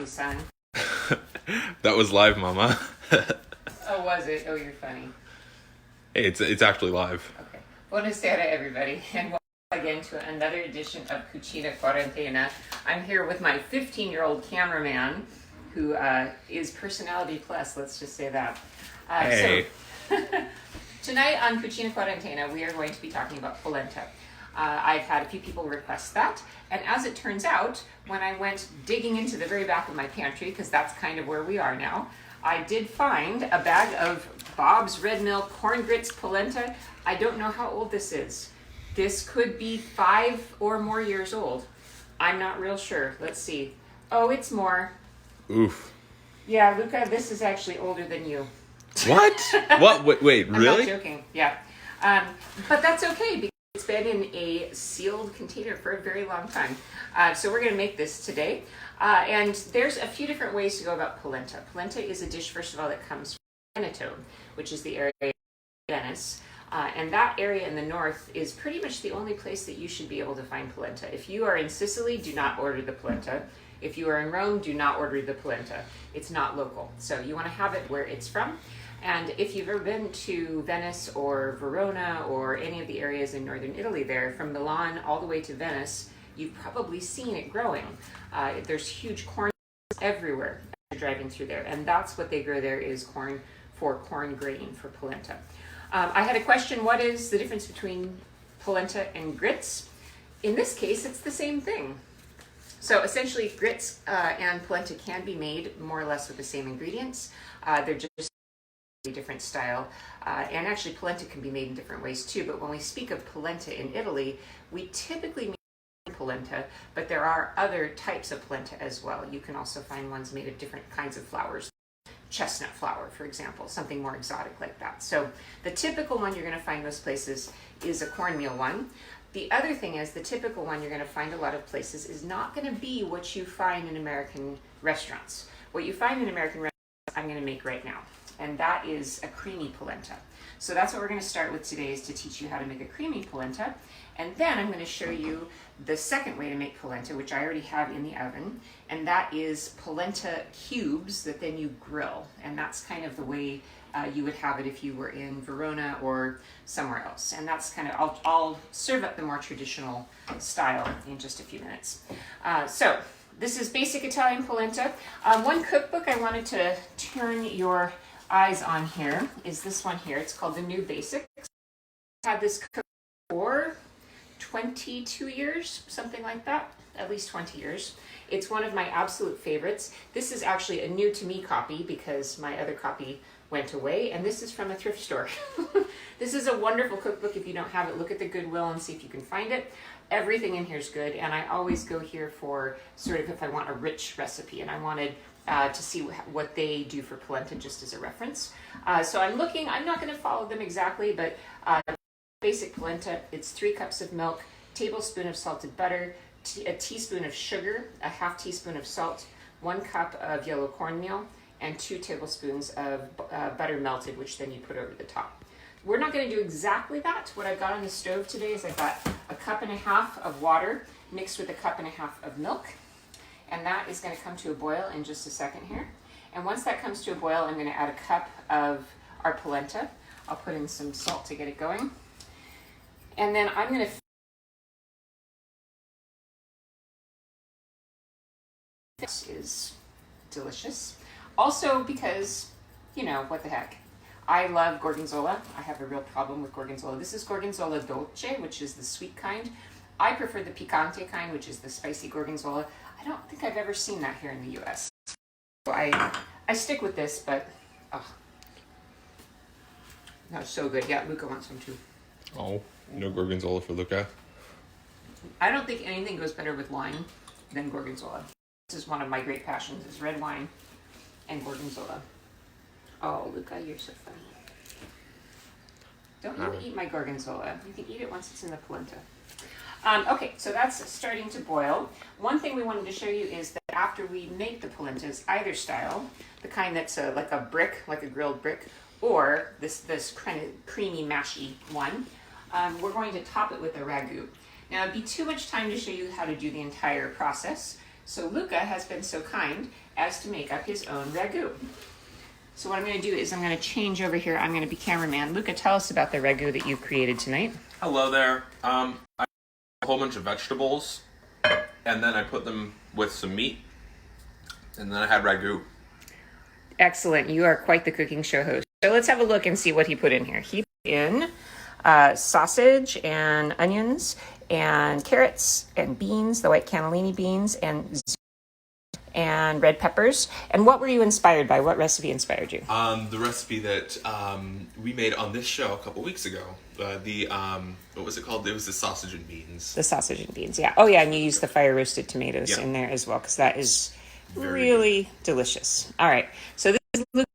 funny, son. That was live, Mama. Oh, was it? Oh, you're funny. Hey, it's actually live. Okay. Buonasera, everybody, and welcome again to another edition of Cucina Quarantena. I'm here with my 15-year-old cameraman, who is personality plus, let's just say that. Hey. So, tonight on Cucina Quarantena, we are going to be talking about polenta. I've had a few people request that, and as it turns out, when I went digging into the very back of my pantry, because that's kind of where we are now, I did find a bag of Bob's Red Mill corn grits polenta. I don't know how old this is. This could be 5 or more years old. I'm not real sure. Let's see. Oh, it's more. Oof. Yeah, Luca, this is actually older than you. What? What? Wait, really? I'm not joking. Yeah. But that's okay because it's been in a sealed container for a very long time. So we're going to make this today. And there's a few different ways to go about polenta. Polenta is a dish, first of all, that comes from Veneto, which is the area of Venice. And that area in the north is pretty much the only place that you should be able to find polenta. If you are in Sicily, do not order the polenta. If you are in Rome, do not order the polenta. It's not local. So you want to have it where it's from. And if you've ever been to Venice or Verona or any of the areas in northern Italy there, from Milan all the way to Venice, you've probably seen it growing. There's huge corn everywhere as you're driving through there. And that's what they grow there is corn for corn grain, for polenta. I had a question, what is the difference between polenta and grits? In this case, it's the same thing. So essentially, grits and polenta can be made more or less with the same ingredients. They're just a different style. And actually, polenta can be made in different ways too. But when we speak of polenta in Italy, we typically mean polenta, but there are other types of polenta as well. You can also find ones made of different kinds of flours. Chestnut flour, for example, something more exotic like that. So the typical one you're going to find most places is a cornmeal one. The other thing is the typical one you're going to find a lot of places is not going to be what you find in American restaurants. What you find in American restaurants, I'm going to make right now, and that is a creamy polenta. So that's what we're going to start with today, is to teach you how to make a creamy polenta. And then I'm going to show you the second way to make polenta, which I already have in the oven, and that is polenta cubes that then you grill. And that's kind of the way you would have it if you were in Verona or somewhere else. And that's kind of, I'll serve up the more traditional style in just a few minutes. So this is basic Italian polenta. One cookbook I wanted to turn your eyes on here is this one here. It's called The New Basics. I had this cookbook for 22 years, something like that, at least 20 years. It's one of my absolute favorites. This is actually a new to me copy because my other copy went away, and this is from a thrift store. This is a wonderful cookbook. If you don't have it, look at the Goodwill and see if you can find it. Everything in here is good, and I always go here for sort of if I want a rich recipe, and I wanted to see what they do for polenta just as a reference. So I'm not going to follow them exactly, but basic polenta, it's 3 cups of milk, tablespoon of salted butter, a teaspoon of sugar, a half teaspoon of salt, 1 cup of yellow cornmeal, and 2 tablespoons of butter melted, which then you put over the top. We're not going to do exactly that. What I've got on the stove today is I've got a cup and a half of water mixed with a cup and a half of milk, and that is going to come to a boil in just a second here. And once that comes to a boil, I'm going to add a cup of our polenta. I'll put in some salt to get it going. And then I'm going to, this is delicious. Also because, you know, what the heck. I love gorgonzola. I have a real problem with gorgonzola. This is gorgonzola dolce, which is the sweet kind. I prefer the picante kind, which is the spicy gorgonzola. I don't think I've ever seen that here in the US. So I stick with this, but, oh. That's so good. Yeah, Luca wants some too. Oh, no gorgonzola for Luca. I don't think anything goes better with wine than gorgonzola. This is one of my great passions, is red wine and gorgonzola. Oh, Luca, you're so funny. Don't you eat my gorgonzola. You can eat it once it's in the polenta. Okay, so that's starting to boil. One thing we wanted to show you is that after we make the polentas, either style, the kind that's like a brick, like a grilled brick, or this kind of creamy, mashy one, we're going to top it with a ragout. Now, it'd be too much time to show you how to do the entire process, So Luca has been so kind as to make up his own ragout. So what I'm going to do is I'm going to change over here. I'm going to be cameraman. Luca, tell us about the ragout that you created tonight. Hello there. I had a whole bunch of vegetables, and then I put them with some meat, and then I had ragout. Excellent. You are quite the cooking show host. So let's have a look and see what he put in here. He put in sausage and onions and carrots and beans, the white cannellini beans, and red peppers. And what were you inspired by? What recipe inspired you? The recipe that we made on this show a couple weeks ago. What was it called? It was the sausage and beans. The sausage and beans, yeah. Oh, yeah, and you used the fire roasted tomatoes in there as well, because that is really delicious. All right, so this is Luca,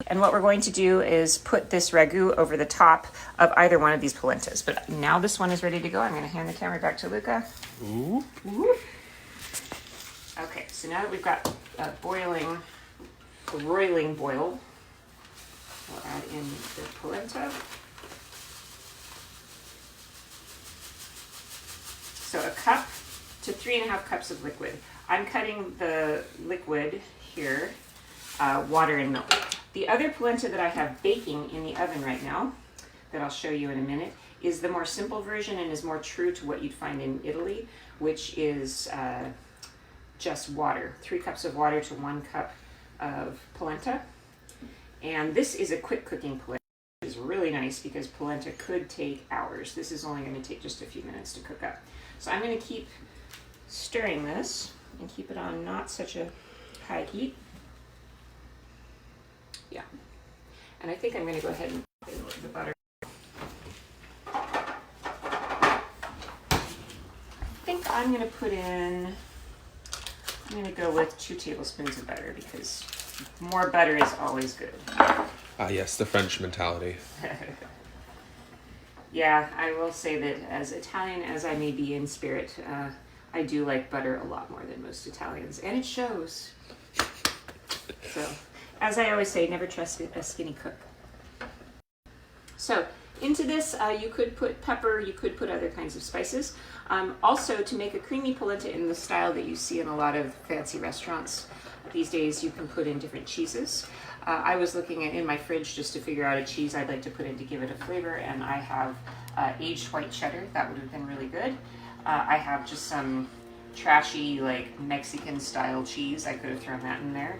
and what we're going to do is put this ragout over the top of either one of these polentas. But now this one is ready to go. I'm going to hand the camera back to Luca. Ooh. Ooh. Okay, so now that we've got a roiling boil, we'll add in the polenta. So 1 cup to 3.5 cups of liquid. I'm cutting the liquid here, water and milk. The other polenta that I have baking in the oven right now, that I'll show you in a minute, is the more simple version and is more true to what you'd find in Italy, which is just water. 3 cups of water to 1 cup of polenta. And this is a quick cooking polenta. It is really nice because polenta could take hours. This is only going to take just a few minutes to cook up. So I'm going to keep stirring this and keep it on not such a high heat. Yeah. And I think I'm going to go ahead and put in the butter. I think I'm going to put in, I'm going to go with 2 tablespoons of butter because more butter is always good. Yes, the French mentality. Yeah, I will say that as Italian as I may be in spirit, I do like butter a lot more than most Italians, and it shows. So, as I always say, never trust a skinny cook. So, into this, you could put pepper, you could put other kinds of spices. Also, to make a creamy polenta in the style that you see in a lot of fancy restaurants these days, you can put in different cheeses. I was looking in my fridge just to figure out a cheese I'd like to put in to give it a flavor, and I have aged white cheddar. That would have been really good. I have just some trashy, like Mexican style cheese. I could have thrown that in there.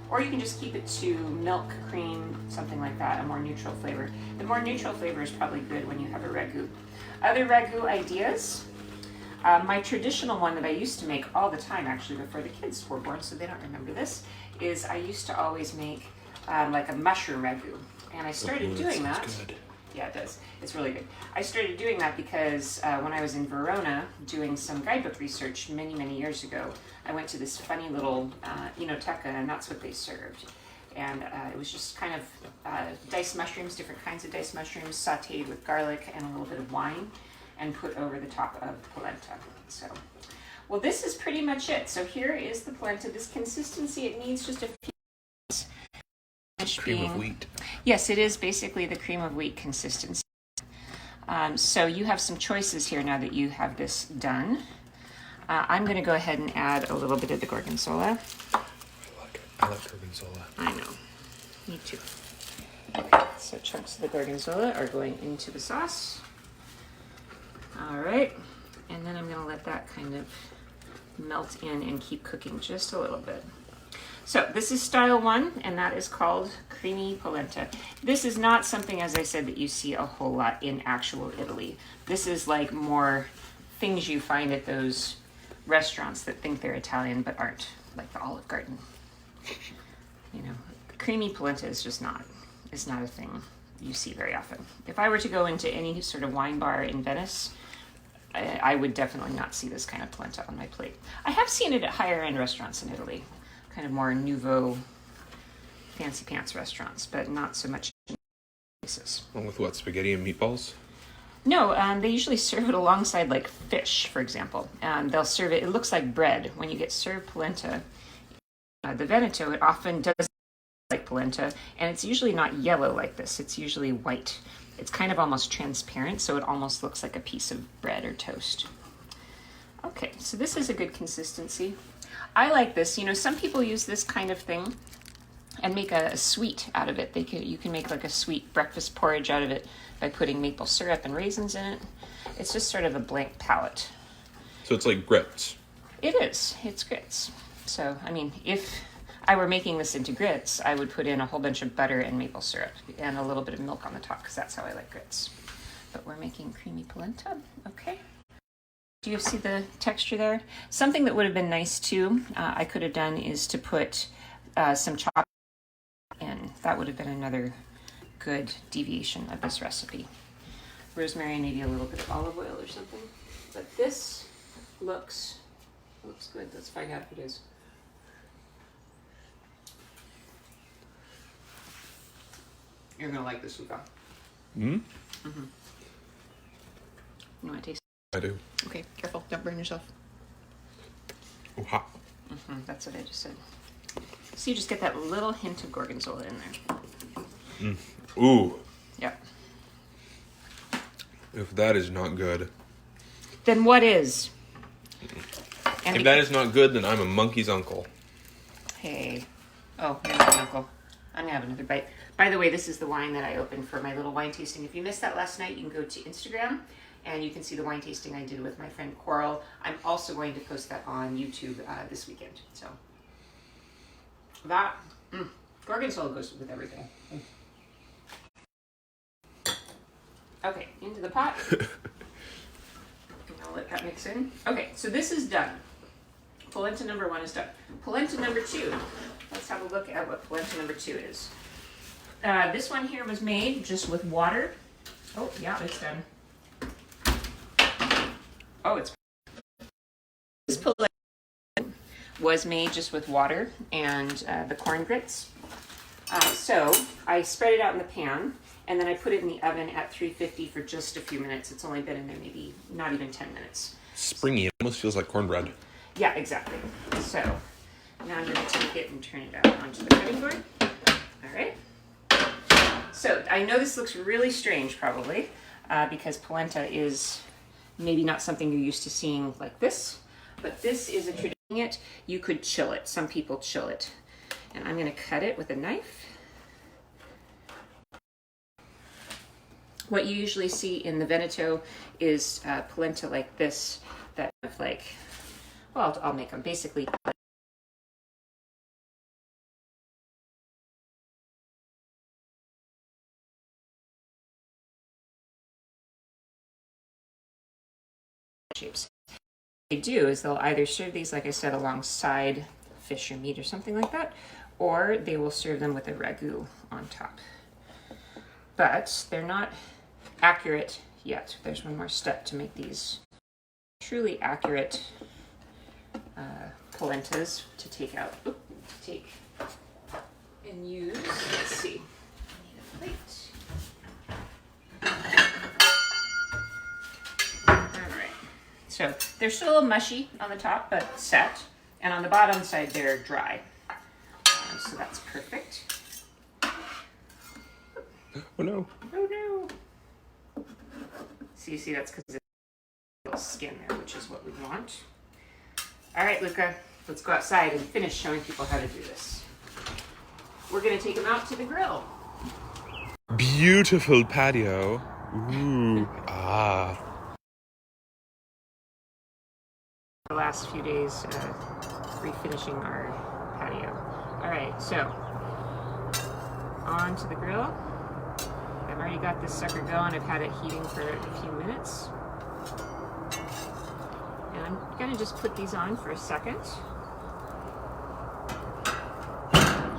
Or you can just keep it to milk, cream, something like that, a more neutral flavor. The more neutral flavor is probably good when you have a ragout. Other ragout ideas? My traditional one that I used to make all the time, actually, before the kids were born, so they don't remember this, is I used to always make like a mushroom ragout. And I started doing that. Good. Yeah, it does. It's really good. I started doing that because when I was in Verona doing some guidebook research many, many years ago, I went to this funny little enoteca, and that's what they served. And it was just kind of diced mushrooms, different kinds of diced mushrooms, sauteed with garlic and a little bit of wine, and put over the top of polenta. So, well, this is pretty much it. So here is the polenta. This consistency, it needs just a few Cream of wheat. Yes, it is basically the cream of wheat consistency. So you have some choices here now that you have this done. I'm going to go ahead and add a little bit of the gorgonzola. I like gorgonzola. I know. Me too. Okay, so chunks of the gorgonzola are going into the sauce. All right. And then I'm going to let that kind of melt in and keep cooking just a little bit. So this is style 1, and that is called creamy polenta. This is not something, as I said, that you see a whole lot in actual Italy. This is like more things you find at those restaurants that think they're Italian but aren't, like the Olive Garden. You know, creamy polenta is just not, it's not a thing you see very often. If I were to go into any sort of wine bar in Venice, I would definitely not see this kind of polenta on my plate. I have seen it at higher end restaurants in Italy. Kind of more nouveau, fancy pants restaurants, but not so much in places. Along with what, spaghetti and meatballs? No, they usually serve it alongside like fish, for example. They'll serve it, it looks like bread. When you get served polenta, the Veneto, it often does like polenta, and it's usually not yellow like this. It's usually white. It's kind of almost transparent, so it almost looks like a piece of bread or toast. Okay, so this is a good consistency. I like this. You know, some people use this kind of thing and make a sweet out of it. You can make like a sweet breakfast porridge out of it by putting maple syrup and raisins in it. It's just sort of a blank palate. So it's like grits. It is. It's grits. So, I mean, if I were making this into grits, I would put in a whole bunch of butter and maple syrup and a little bit of milk on the top, because that's how I like grits. But we're making creamy polenta. Okay. Do you see the texture there? Something that would have been nice too, I could have done, is to put some chopped in. That would have been another good deviation of this recipe. Rosemary and maybe a little bit of olive oil or something. But this looks good. Let's find out if it is. You're gonna like this, Luca. Mm-hmm. Mm-hmm. You want to taste? I do. Okay, careful. Don't burn yourself. Oh, hot. Mm-hmm. That's what I just said. So you just get that little hint of gorgonzola in there. Ooh. Yep. If that is not good. Then what is? And if that is not good, then I'm a monkey's uncle. Hey. Oh, you're not an uncle. I'm gonna have another bite. By the way, this is the wine that I opened for my little wine tasting. If you missed that last night, you can go to Instagram and you can see the wine tasting I did with my friend Coral. I'm also going to post that on YouTube this weekend. So that gorgonzola goes with everything. Okay, into the pot. I'll let that mix in. Okay, so this is done. Polenta number 1 is done. Polenta number 2. Let's have a look at what polenta number 2 is. This one here was made just with water. Oh, yeah, it's done. Oh, it's... This polenta was made just with water and the corn grits. So I spread it out in the pan, and then I put it in the oven at 350 for just a few minutes. It's only been in there maybe not even 10 minutes. Springy. It almost feels like cornbread. Yeah, exactly. So now I'm going to take it and turn it out onto the cutting board. All right. So I know this looks really strange probably because polenta is maybe not something you're used to seeing like this, but this is a tradition. You could chill it. Some people chill it. And I'm going to cut it with a knife. What you usually see in the Veneto is polenta like this, that of like, well, I'll make them basically. Shapes. What they do is they'll either serve these, like I said, alongside fish or meat or something like that, or they will serve them with a ragout on top. But they're not accurate yet. There's one more step to make these truly accurate polentas to take out, and use. Let's see. I need a plate. All right. So they're still a little mushy on the top, but set, and on the bottom side they're dry. So that's perfect. Oh no. Oh no. So you see that's because there's a little skin there, which is what we want. All right, Luca, let's go outside and finish showing people how to do this. We're going to take them out to the grill. Beautiful patio. Ooh. Ah. The last few days refinishing our patio. All right, so on to the grill. I've already got this sucker going. I've had it heating for a few minutes. And I'm gonna just put these on for a second.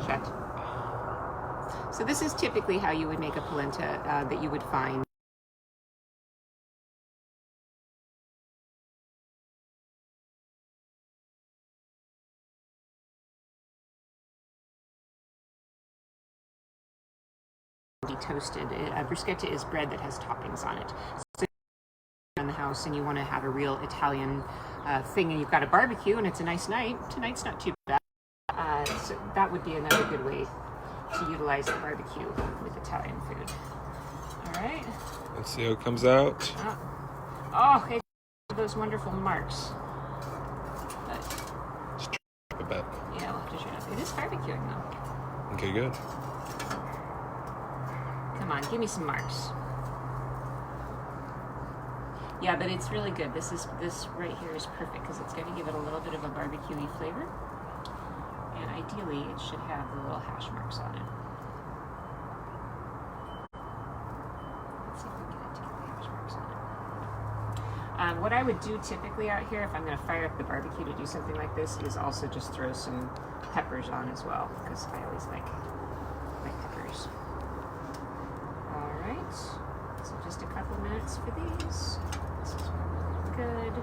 Shut. So this is typically how you would make a polenta that you would find toasted. Bruschetta is bread that has toppings on it. So in the house and you want to have a real Italian thing, and you've got a barbecue and it's a nice night. Tonight's not too bad. So that would be another good way to utilize the barbecue with Italian food. All right. Let's see how it comes out. Oh, it has those wonderful marks. bet. Yeah, we'll have to try it. It is barbecuing though. Okay, good. Come on, give me some marks. Yeah, but it's really good. This right here is perfect because it's going to give it a little bit of a barbecue-y flavor. And ideally, it should have the little hash marks on it. Let's see if we can get it to get the hash marks on it. What I would do typically out here, if I'm going to fire up the barbecue to do something like this, is also just throw some peppers on as well, because I always like peppers. All right, so just a couple minutes for these. This is good. A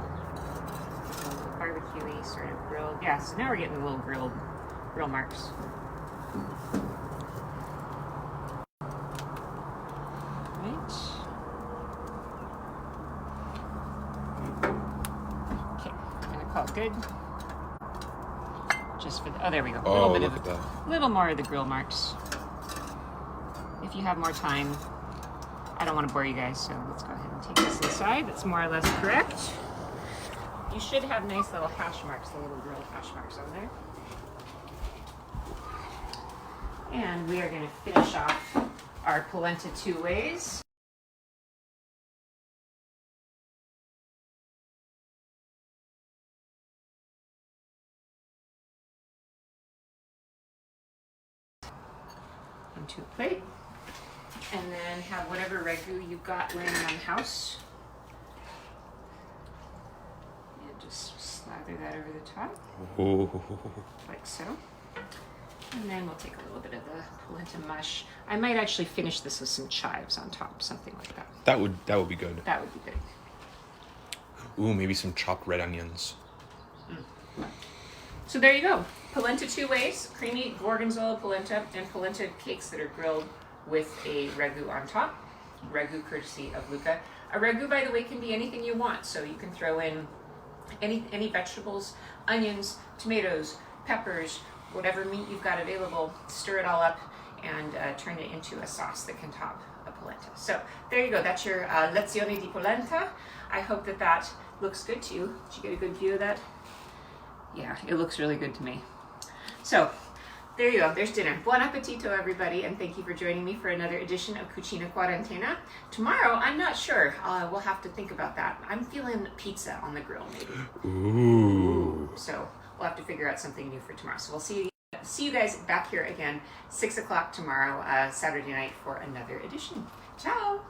little barbecue-y sort of grilled. Yeah, so now we're getting the little grill marks. Right. Okay, I'm gonna call it good. Just for the, oh, there we go. Oh, look at that. A little more of the grill marks. If you have more time. I don't want to bore you guys, so let's go ahead and take this inside. That's more or less correct. You should have nice little hash marks, the little grilled hash marks on there. And we are going to finish off our polenta 2 ways. Onto a plate. And then have whatever ragu you've got laying around the house. And just slather that over the top. Ooh. Like so. And then we'll take a little bit of the polenta mush. I might actually finish this with some chives on top, something like that. That would be good. That would be good. Ooh, maybe some chopped red onions. So there you go. Polenta 2 ways. Creamy gorgonzola polenta and polenta cakes that are grilled with a ragu on top. Ragu courtesy of Luca. A ragu, by the way, can be anything you want. So you can throw in any vegetables, onions, tomatoes, peppers, whatever meat you've got available. Stir it all up and turn it into a sauce that can top a polenta. So there you go. That's your lezione di polenta. I hope that looks good to you. Did you get a good view of that? Yeah, it looks really good to me. So there you go, there's dinner. Buon appetito, everybody, and thank you for joining me for another edition of Cucina Quarantena. Tomorrow, I'm not sure. We'll have to think about that. I'm feeling pizza on the grill, maybe. Ooh. So we'll have to figure out something new for tomorrow. So we'll see you guys back here again, 6 o'clock tomorrow, Saturday night, for another edition. Ciao!